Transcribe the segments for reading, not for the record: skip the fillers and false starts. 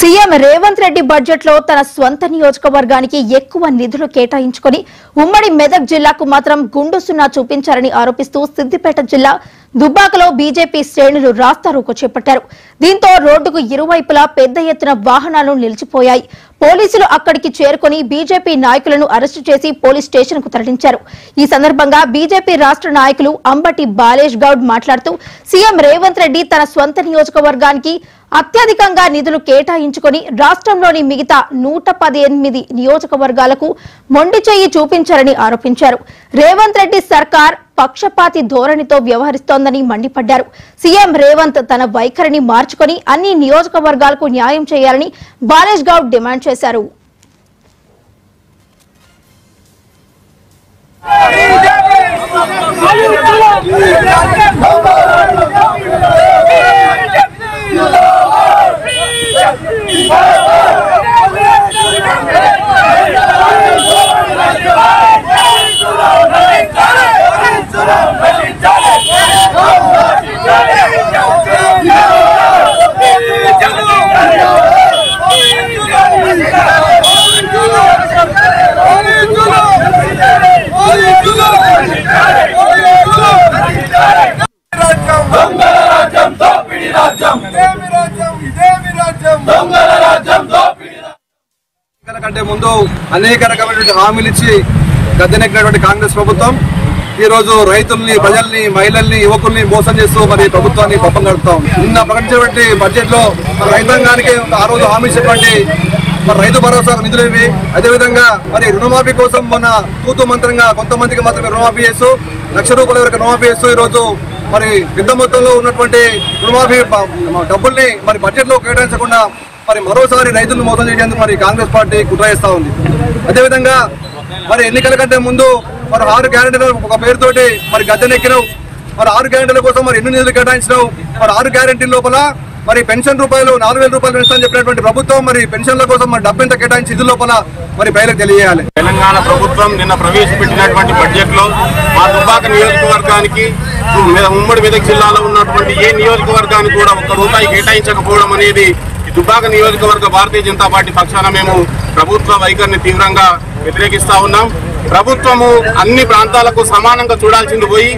CM Revanth Reddy budget లో తన స్వంత నియోజకవర్గానికి ఎక్కువ నిధులు కేటాయించుకొని ఉమ్మడి మెదక్ జిల్లాకు మాత్రం గుండు సున్నా చూపించారని ఆరోపిస్తూ సిద్దిపేట జిల్లా దుబ్బాకలో బీజేపీ శ్రేణులు రాస్తారోకో చేపట్టారు. దీంతో రోడ్డుకు ఇరువైపులా పెద్ద ఎత్తున వాహనాలు నిలిచిపోయాయి. పోలీసులు అక్కడికి చేరుకుని బీజేపీ నాయకులను అరెస్టు చేసి పోలీస్ స్టేషన్ కు తరలించారు. ఈ సందర్భంగా బీజేపీ రాష్ట్ర నాయకులు అంబటి బాలేష్ గౌడ్ మాట్లాడుతూ సీఎం రేవంత్ రెడ్డి తన స్వంత నియోజకవర్గానికి అత్యధికంగా నిధులు కేటాయించుకొని రాష్ట్రంలోని మిగతా 118 నియోజకవర్గాలకు మొండి చెయ్యి చూపించారని ఆరోపించారు. రేవంత్ రెడ్డి సర్కార్ పక్షపాతి ధోరణితో వ్యవహరిస్తోందని మండిపడ్డారు. సీఎం రేవంత్ తన వైఖరిని మార్చుకొని అన్ని నియోజకవర్గాలకు న్యాయం చేయాలని బాలేష్ గౌడ్ డిమాండ్ చేశారు. కంటే ముందు అనేక రకమైనటువంటి హామీలు ఇచ్చి గద్దెనెక్కినటువంటి కాంగ్రెస్ ప్రభుత్వం ఈ రోజు రైతుల్ని, ప్రజల్ని, మహిళల్ని, యువకుల్ని మోసం చేస్తూ మరి ప్రభుత్వాన్ని పప్పం గడుపుతాం. నిన్న ప్రకటించినటువంటి బడ్జెట్ లో రైతాంగానికి ఆ రోజు హామీ ఇచ్చినటువంటి మరి రైతు భరోసా నిధులు ఇవి. అదేవిధంగా మరి రుణమాఫీ కోసం మొన్న తూతు మంత్రంగా కొంతమందికి మాత్రమే రుణమాఫీ చేస్తూ ₹1,00,000 వరకు రుణమాఫీ చేస్తూ ఈ రోజు మరి పెద్ద మొత్తంలో ఉన్నటువంటి రుణమాఫీ డబ్బుల్ని మరి బడ్జెట్ లో కేటాయించకుండా మరి మరోసారి రైతులను మోసం చేయడానికి మరి కాంగ్రెస్ పార్టీ కుట్ర చేస్తా ఉంది. అదేవిధంగా మరి ఎన్నికల కంటే ముందు మరి 6 గ్యారెంటీల ఒక పేరుతోటి మరి గద్దెనెక్కినావు. మరి 6 గ్యారెంటీల కోసం మరి ఎన్ని నిధులు కేటాయించినావు? మరి 6 గ్యారెంటీల లోపల మరి పెన్షన్ రూపాయలు ₹4,000 పెంచుతామని చెప్పినటువంటి ప్రభుత్వం మరి పెన్షన్ల కోసం మరి డబ్బు ఎంత కేటాయించి ఇది లోపల మరి ప్రజలకు తెలియజేయాలి. తెలంగాణ ప్రభుత్వం నిన్న ప్రవేశపెట్టినటువంటి బడ్జెట్ లో మా దుబ్బాక నియోజకవర్గానికి ఉమ్మడి మెదక్ జిల్లాలో ఉన్నటువంటి ఏ నియోజకవర్గానికి కూడా ₹1 కేటాయించకపోవడం అనేది దుబ్బాక నియోజకవర్గ భారతీయ జనతా పార్టీ పక్షాన మేము ప్రభుత్వ వైఖరిని తీవ్రంగా వ్యతిరేకిస్తా ఉన్నాం. ప్రభుత్వము అన్ని ప్రాంతాలకు సమానంగా చూడాల్సింది పోయి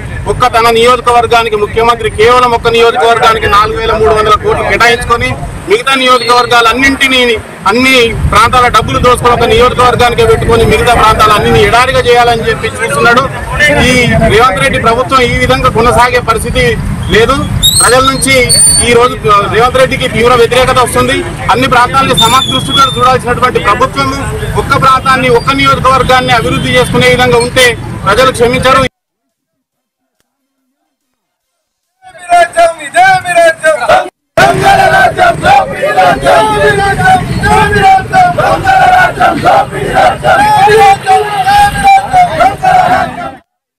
తన నియోజకవర్గానికి ముఖ్యమంత్రి కేవలం ఒక్క నియోజకవర్గానికి 4,300 కోట్లు కేటాయించుకొని మిగతా నియోజకవర్గాలన్నింటినీ అన్ని ప్రాంతాల డబ్బులు దోసుకొని ఒక నియోజకవర్గానికి పెట్టుకొని మిగతా ప్రాంతాలన్నింటినీ ఎడారిగా చేయాలని చెప్పి చూస్తున్నాడు. ఈ రేవంత్ రెడ్డి ప్రభుత్వం ఈ విధంగా కొనసాగే పరిస్థితి లేదు. ప్రజల నుంచి ఈ రోజు రేవంత్ రెడ్డికి తీవ్ర వ్యతిరేకత వస్తుంది. అన్ని ప్రాంతాలని సమదృష్టితో చూడాల్సినటువంటి ప్రభుత్వం ఒక్క ప్రాంతాన్ని, ఒక్క నియోజకవర్గాన్ని అభివృద్ధి చేసుకునే విధంగా ఉంటే ప్రజలు క్షమించరు.